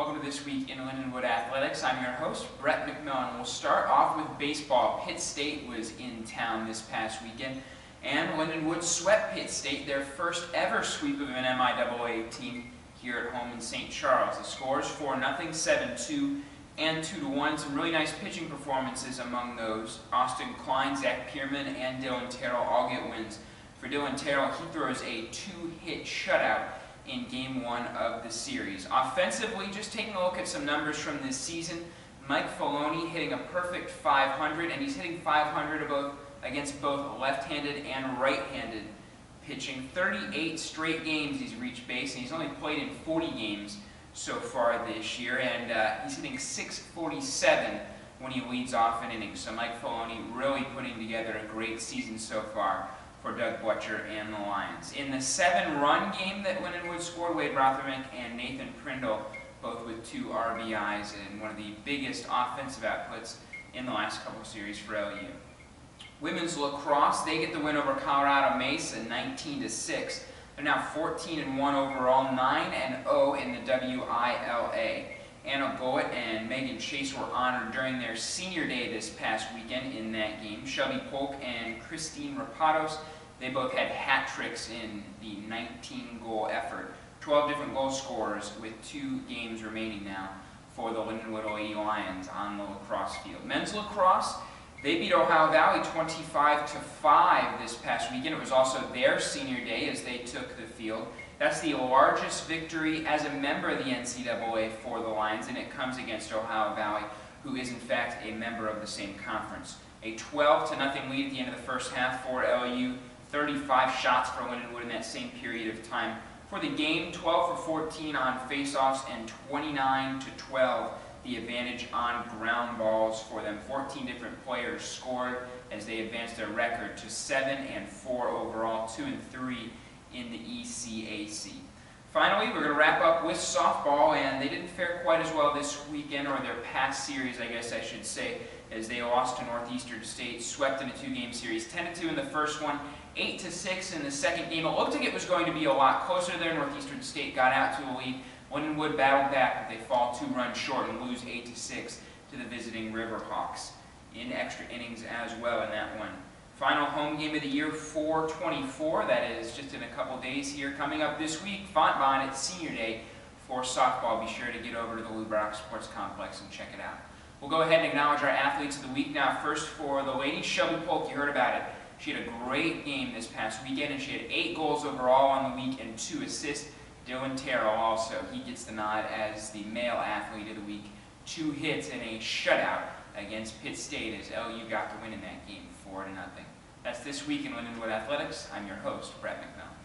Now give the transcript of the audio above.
Welcome to This Week in Lindenwood Athletics. I'm your host, Brett McMillan. We'll start off with baseball. Pitt State was in town this past weekend, and Lindenwood swept Pitt State, their first ever sweep of an MIAA team here at home in St. Charles. The scores 4-0, 7-2, and 2-1. Some really nice pitching performances among those. Austin Klein, Zach Pierman, and Dylan Terrell all get wins. For Dylan Terrell, he throws a 2-hit shutout in Game 1 of the series. Offensively, just taking a look at some numbers from this season, Mike Filoni hitting a perfect 500, and he's hitting 500 against both left-handed and right-handed pitching. 38 straight games he's reached base, and he's only played in 40 games so far this year, and he's hitting .647 when he leads off an inning. So Mike Filoni really putting together a great season so far for Doug Butcher and the Lions. In the 7-run game that Lindenwood scored, Wade Rothermick and Nathan Prindle, both with 2 RBIs, and one of the biggest offensive outputs in the last couple series for LU. Women's lacrosse, they get the win over Colorado Mesa, 19-6. They're now 14-1 overall, 9-0 in the WILA. Anna Goet and Megan Chase were honored during their senior day this past weekend in that game. Shelby Polk and Christine Rapados, they both had hat tricks in the 19-goal effort. 12 different goal scorers with 2 games remaining now for the Lindenwood Lady Lions on the lacrosse field. Men's lacrosse, they beat Ohio Valley 25-5 this past weekend. It was also their senior day as they took the field. That's the largest victory as a member of the NCAA for the Lions, and it comes against Ohio Valley, who is in fact a member of the same conference. A 12-0 lead at the end of the first half for LU, 35 shots for Lindenwood in that same period of time. For the game, 12 for 14 on faceoffs and 29-12 the advantage on ground balls for them. 14 different players scored as they advanced their record to 7-4 overall, 2-3 in the ECAC. Finally, we're going to wrap up with softball, and they didn't fare quite as well this weekend, or their past series, I guess I should say, as they lost to Northeastern State, swept in a 2-game series, 10-2 in the first one, 8-6 in the second game. It looked like it was going to be a lot closer there. Northeastern State got out to a lead. Lindenwood battled back, but they fall 2 runs short and lose 8-6 to the visiting Riverhawks in extra innings as well in that one. Final home game of the year, 4/24. That is just in a couple days here. Coming up this week, Fontbonne at Senior Day for softball. Be sure to get over to the Lou Brock Sports Complex and check it out. We'll go ahead and acknowledge our athletes of the week now. First for the ladies, Shelby Polk, you heard about it. She had a great game this past weekend, and she had 8 goals overall on the week and 2 assists. Dylan Terrell also, he gets the nod as the male athlete of the week. 2 hits and a shutout against Pitt State as LU got the win in that game, 4-0. That's This Week in Lindenwood Athletics. I'm your host, Brett McMillan.